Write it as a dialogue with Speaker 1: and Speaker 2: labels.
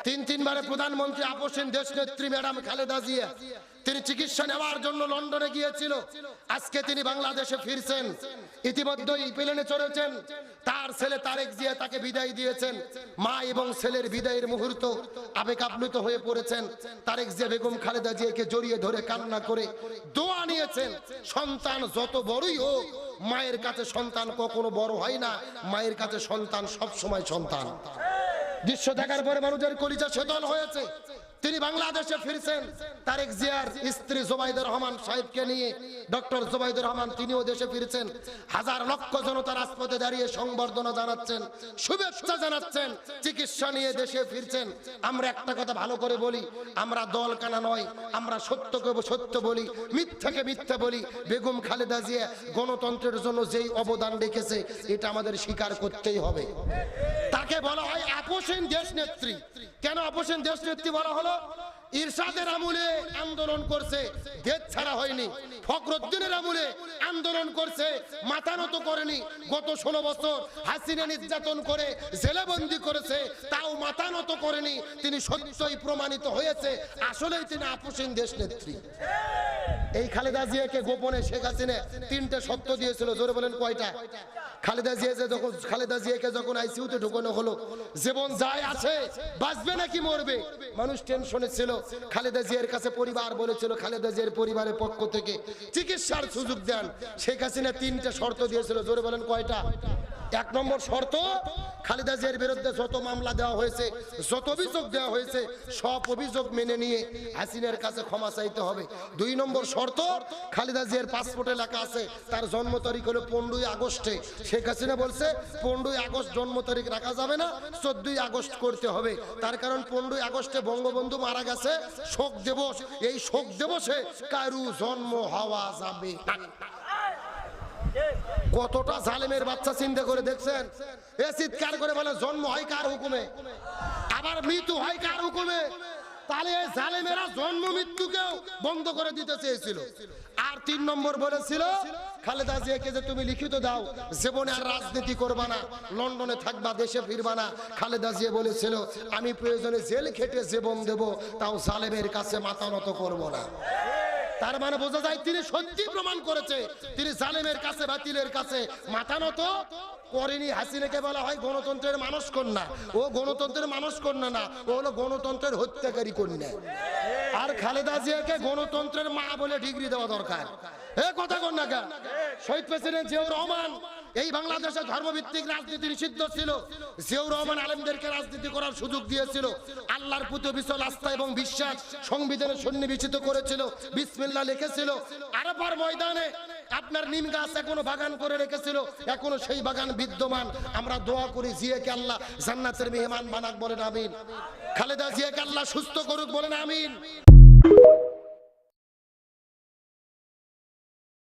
Speaker 1: তিনবারে প্রধানমন্ত্রী আপসহীন দেশ নেত্রী ম্যাডাম খালেদা জিয়া তিনি চিকিৎসা নেওয়ার জন্য লন্ডনে গিয়েছিল। আজকে তিনি বাংলাদেশে ফিরছেন। ইতিমধ্যেই প্লেনে চড়েছেন। তার ছেলে তারেক জিয়া তাকে বিদায় দিয়েছেন। মা এবং ছেলের বিদায়ের মুহূর্ত আবেগ আপ্লুত হয়ে পড়েছেন। তারেক জিয়া বেগম খালেদা জিয়াকে জড়িয়ে ধরে কান্না করে দোয়া নিয়েছেন। সন্তান যত বড়ই হোক, মায়ের কাছে সন্তান কখনো বড় হয় না, মায়ের কাছে সন্তান সব সময় সন্তান। দৃশ্য দেখার পরে মানুষের কলিজা শীতল হয়েছে। তিনি বাংলাদেশে ফিরছেন। তারেক জিয়ার স্ত্রী জোবাইদুর রহমান সাহেবকে নিয়ে ডক্টর জোবাইদুর রহমান তিনিও দেশে ফিরছেন। হাজার লক্ষ জনতা রাজপথে দাঁড়িয়ে সংবর্ধনা জানাচ্ছেন, শুভেচ্ছা জানাচ্ছেন, চিকিৎসা নিয়ে দেশে ফিরছেন। আমরা একটা কথা ভালো করে বলি, আমরা দল কানা নয়, আমরা সত্যকে সত্য বলি, মিথ্যাকে মিথ্যা বলি। বেগম খালেদা জিয়া গণতন্ত্রের জন্য যেই অবদান রেখেছে এটা আমাদের স্বীকার করতেই হবে। তাকে বলা হয় আপসহীন দেশ নেত্রী। কেন আপসহীন দেশ নেত্রী বলা হলো? ইরশাদের আমলে আন্দোলন করছে, দেশ ছাড়া হয়নি। ফখরুদ্দিনের আমলে আন্দোলন করছে, মাথা নত করেনি। গত 16 বছর হাসিনা নির্যাতন করে জেলবন্দি করেছে, তাও মাথা নত করেনি। তিনি সত্যই প্রমাণিত হয়েছে, আসলেই তিনি আপসহীন দেশ নেত্রী। এই খালেদা জিয়াকে গোপনে শেখ হাসিনা 3টে সত্য দিয়েছিল। জোরে বলেন কয়টা? খালেদা জিয়াকে যখন আইসিইউতে ঢোকানো হলো, জীবন যায় আছে, বাঁচবে নাকি মরবে, মানুষ টেনশনে ছিল। খালেদা জিয়ার কাছে পরিবার বলেছিল খালেদা জিয়ার পরিবারের পক্ষ থেকে চিকিৎসার সুযোগ দেন। শেখ হাসিনা 3টে শর্ত দিয়েছিল। জোরে বলেন কয়টা? 1 নম্বর শর্ত, খালেদা জিয়ার বিরুদ্ধে যত মামলা দেওয়া হয়েছে, যত অভিযোগ দেওয়া হয়েছে, সব অভিযোগ মেনে নিয়ে হাসিনার কাছে ক্ষমা চাইতে হবে। 2 নম্বর শর্ত, খালেদা জিয়ার পাসপোর্টে লেখা আছে তার জন্ম তারিখ হলো 15ই আগস্টে। শেখ হাসিনা বলছে 15ই আগস্ট জন্ম তারিখ রাখা যাবে না, 14ই আগস্ট করতে হবে। তার কারণ 15ই আগস্টে বঙ্গবন্ধু মারা গেছে, শোক দিবস। এই শোক দিবসে কারু জন্ম হওয়া যাবে না। কতটা জালেমের বাচ্চা চিন্তা করে দেখছেন? এ চিৎকার করে বলে জন্ম হয় কার হুকুমে, আবার মৃত্যু হয় কার হুকুমে। তাহলে এই জালেমেরা জন্ম মৃত্যুকেও বন্ধ করে দিতে চেয়েছিল। আর 3 নম্বর বলেছিল খালেদা জিয়াকে যে তুমি লিখিত দাও জীবনে আর রাজনীতি করবা না, লন্ডনে থাকবা, দেশে ফিরবা না। খালেদা জিয়া বলেছিল আমি প্রয়োজনে জেল খেটে জীবন দেব, তাও জালেমের কাছে মাথা নত করব না। তার মানে বোঝা যায় তিনি সত্যি প্রমাণ করেছে তিনি জালেমের কাছে, বাতিলের কাছে মাথা নত করেনি। হাসিনাকে বলা হয় গণতন্ত্রের মানস কন্যা। ও গণতন্ত্রের মানস কন্যা না, ও হলো গণতন্ত্রের হত্যাকারী কন্যা। আর খালেদা জিয়াকে গণতন্ত্রের মা বলে ডিগ্রি দেওয়া দরকার। এ কথা কন না কেন? শহীদ প্রেসিডেন্ট জিয়াউর রহমান এই বাংলাদেশে ধর্মভিত্তিক রাজনীতি নিষিদ্ধ ছিল। জিয়াউর রহমান আলেমদেরকে রাজনীতি করার সুযোগ দিয়েছিল। আল্লাহর প্রতি বিশাল আস্থা এবং বিশ্বাস সংবিধানে সন্নিবেশিত করেছিল। বিসমিল্লাহ লিখেছিল। আরাফার ময়দানে আপনার নিম গাছ এখনো বাগান করে রেখেছিল, এখনো সেই বাগান বিদ্যমান। আমরা দোয়া করি জিয়াকে আল্লাহ জান্নাতের মেহমান বানাক, বলেন আমিন। খালেদা জিয়াকে আল্লাহ সুস্থ করুক, বলেন আমিন।